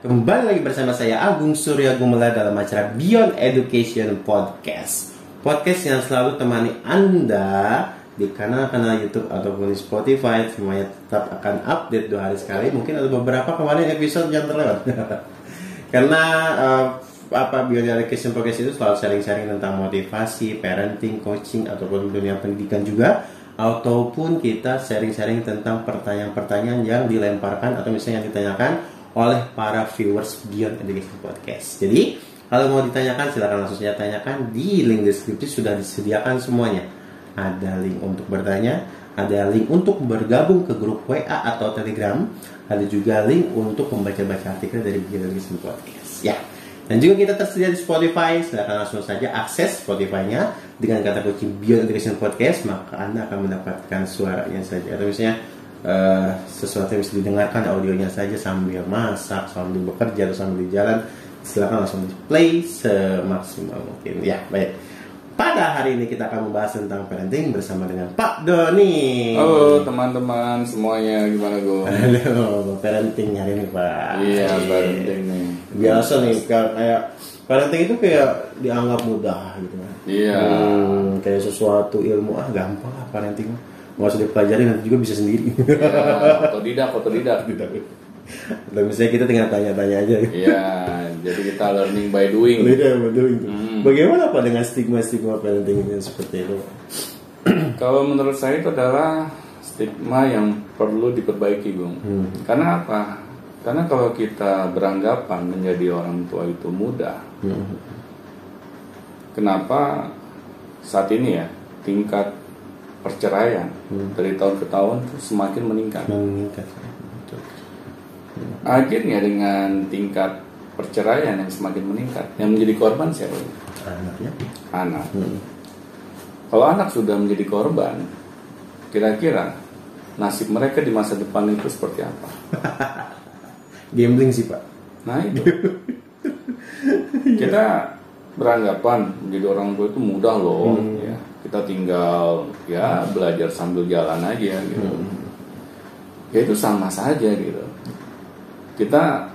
Kembali lagi bersama saya Agung Surya Gumela dalam acara Beyond Education Podcast. Podcast yang selalu temani Anda di kanal-kanal YouTube ataupun di Spotify. Semuanya tetap akan update 2 hari sekali. Mungkin ada beberapa kemarin episode yang terlewat. Karena Beyond Education Podcast itu selalu sharing-sharing tentang motivasi, parenting, coaching ataupun dunia pendidikan juga. Ataupun kita sharing-sharing tentang pertanyaan-pertanyaan yang dilemparkan atau misalnya yang ditanyakan oleh para viewers Beyond Education Podcast. Jadi kalau mau ditanyakan silakan langsung saja tanyakan. Di link deskripsi sudah disediakan semuanya. Ada link untuk bertanya, ada link untuk bergabung ke grup WA atau Telegram, ada juga link untuk membaca-baca artikel dari Beyond Education Podcast. Ya. Dan juga kita tersedia di Spotify. Silakan langsung saja akses Spotify-nya dengan kata kunci Beyond Education Podcast, maka Anda akan mendapatkan suaranya saja. Atau misalnya sesuatu yang bisa didengarkan audionya saja sambil masak, sambil bekerja atau sambil di jalan, silakan langsung di play semaksimal mungkin. Ya, baik. Pada hari ini kita akan membahas tentang parenting bersama dengan Pak Doni. Halo teman-teman semuanya, gimana Go? Halo, parenting hari ini Pak. Iya, parenting nih. Biasa nih kayak parenting itu kayak dianggap mudah gitu kan. Iya. Kayak sesuatu ilmu gampang lah parenting. Nggak usah dipelajari, nanti juga bisa sendiri. Ya, otodidak. Atau misalnya kita tinggal tanya-tanya aja. Iya, jadi kita learning by doing. Bagaimana Pak dengan stigma-stigma parenting yang seperti itu? Kalau menurut saya itu adalah stigma yang perlu diperbaiki, Bung. Karena apa? Karena kalau kita beranggapan menjadi orang tua itu mudah, kenapa saat ini ya tingkat perceraian dari tahun ke tahun semakin meningkat. Akhirnya dengan tingkat perceraian yang semakin meningkat, yang menjadi korban siapa? Anaknya. Anak. Kalau anak sudah menjadi korban, kira-kira nasib mereka di masa depan itu seperti apa? Gambling sih Pak. Nah itu. Kita beranggapan menjadi orang tua itu mudah loh, ya. Kita tinggal ya belajar sambil jalan aja gitu. Ya itu sama saja gitu. Kita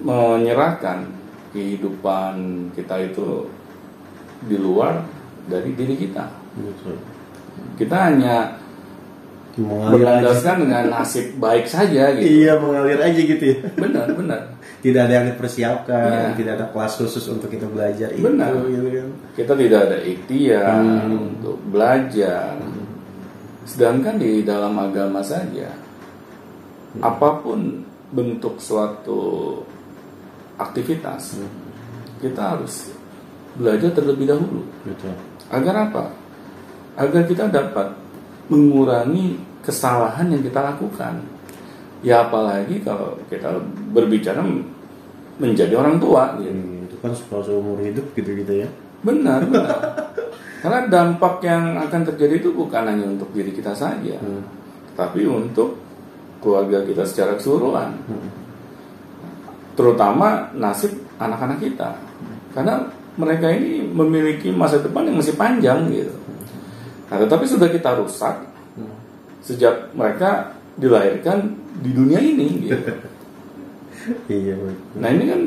menyerahkan kehidupan kita itu di luar dari diri kita. Kita hanya berlandaskan dengan nasib baik saja gitu. Iya, mengalir aja gitu ya. Benar. Tidak ada yang dipersiapkan, tidak ada kelas khusus untuk kita belajar. Benar. Itu, gitu kan. Kita tidak ada ikhtiar untuk belajar. Sedangkan di dalam agama saja, apapun bentuk suatu aktivitas, kita harus belajar terlebih dahulu. Betul. Agar apa? Agar kita dapat mengurangi kesalahan yang kita lakukan. Ya apalagi kalau kita berbicara menjadi orang tua gitu. Itu kan seumur hidup gitu ya. Benar. Karena dampak yang akan terjadi itu bukan hanya untuk diri kita saja, tapi untuk keluarga kita secara keseluruhan. Terutama nasib anak-anak kita. Karena mereka ini memiliki masa depan yang masih panjang gitu. Nah, tetapi sudah kita rusak sejak mereka dilahirkan di dunia ini gitu. Iya. Nah ini kan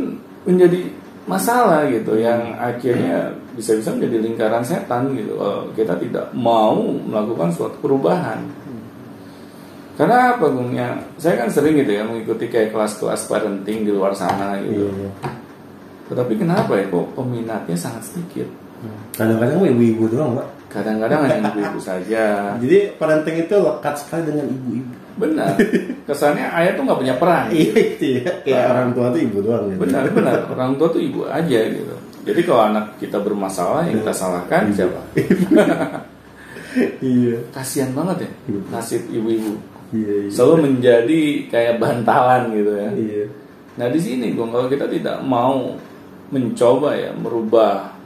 menjadi masalah gitu yang akhirnya bisa-bisa menjadi lingkaran setan gitu. Kita tidak mau melakukan suatu perubahan. Karena apa Bung? Ya, saya kan sering gitu ya mengikuti kayak kelas-kelas parenting di luar sana gitu. Iya. Tetapi kenapa ya kok peminatnya sangat sedikit? Kadang-kadang ibu-ibu doang Pak. Kadang-kadang hanya ibu-ibu saja. Jadi parenting itu lekat sekali dengan ibu-ibu. Benar. Kesannya ayah tuh nggak punya peran. Iya itu ya. Kayak orang tua tuh ibu doang. Gitu. Benar. Orang tua tuh ibu aja gitu. Jadi kalau anak kita bermasalah yang kita salahkan siapa? Iya. Kasian banget ya nasib ibu-ibu. Iya. Selalu menjadi kayak bantalan gitu ya. Iya. Nah di sini Bung, kalau kita tidak mau mencoba ya merubah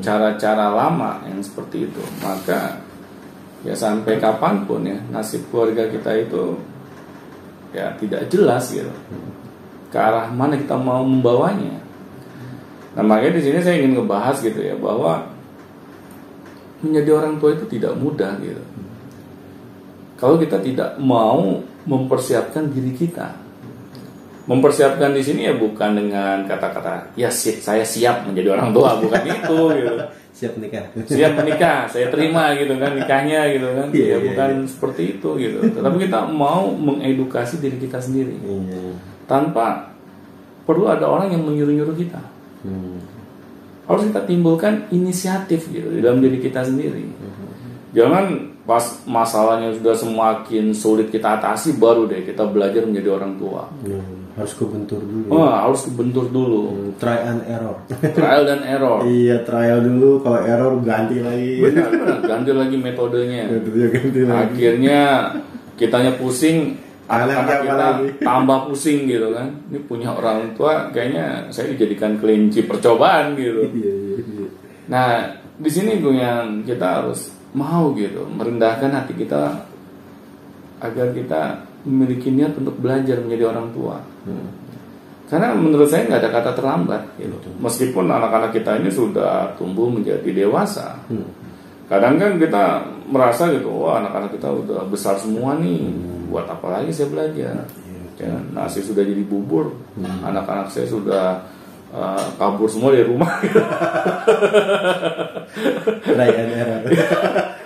cara-cara lama yang seperti itu, maka ya sampai kapanpun ya nasib keluarga kita itu ya tidak jelas gitu. Ke arah mana kita mau membawanya. Nah makanya di sini saya ingin ngebahas gitu ya bahwa menjadi orang tua itu tidak mudah gitu. Kalau kita tidak mau mempersiapkan diri kita Mempersiapkan di sini ya bukan dengan kata-kata ya saya siap menjadi orang tua, bukan itu gitu. Siap menikah. Siap menikah, saya terima gitu kan nikahnya gitu kan. Iya, Ya bukan seperti itu gitu. Tetapi kita mau mengedukasi diri kita sendiri. Tanpa perlu ada orang yang menyuruh-nyuruh kita. Harus kita timbulkan inisiatif gitu di dalam diri kita sendiri. Jangan pas masalahnya sudah semakin sulit kita atasi baru deh kita belajar menjadi orang tua. Harus kebentur dulu. Harus kebentur dulu. Try and error. Trial dan error. Iya, trial dulu, kalau error ganti lagi. Benar, ganti lagi metodenya. Ganti lagi. Akhirnya kitanya pusing, anak-anak kita lagi. tambah pusing gitu kan. Ini punya orang tua kayaknya saya dijadikan kelinci percobaan gitu. Iya. Nah, di sini gue yang kita harus mau gitu merendahkan hati kita agar kita memiliki niat untuk belajar menjadi orang tua. Karena menurut saya nggak ada kata terlambat gitu. Meskipun anak-anak kita ini sudah tumbuh menjadi dewasa. Kadang kan kita merasa gitu, wah anak-anak kita udah besar semua nih, buat apa lagi saya belajar? Ya, nasi sudah jadi bubur, anak-anak saya sudah kabur semua dari rumah. Try and error.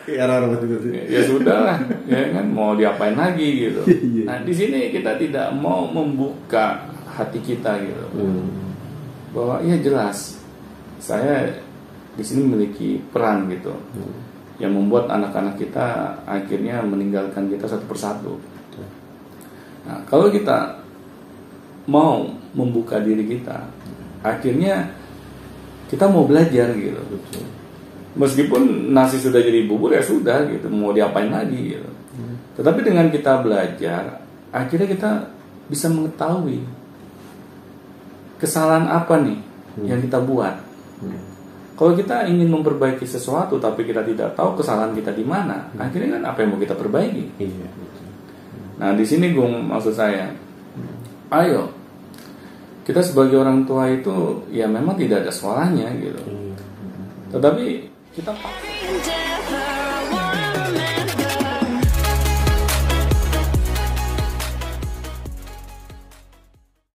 Error betul. Ya sudah lah, ya kan mau diapain lagi gitu. Nah di sini kita tidak mau membuka hati kita gitu, bahwa ya jelas saya di sini memiliki peran gitu, yang membuat anak-anak kita akhirnya meninggalkan kita satu persatu. Nah kalau kita mau membuka diri kita, akhirnya kita mau belajar gitu. Meskipun nasi sudah jadi bubur ya sudah gitu, mau diapain lagi gitu. Tetapi dengan kita belajar, akhirnya kita bisa mengetahui kesalahan apa nih yang kita buat. Kalau kita ingin memperbaiki sesuatu tapi kita tidak tahu kesalahan kita di mana, akhirnya kan apa yang mau kita perbaiki? Nah di sini Gung maksud saya, ayo kita sebagai orang tua itu ya memang tidak ada sekolahnya gitu. Tetapi kita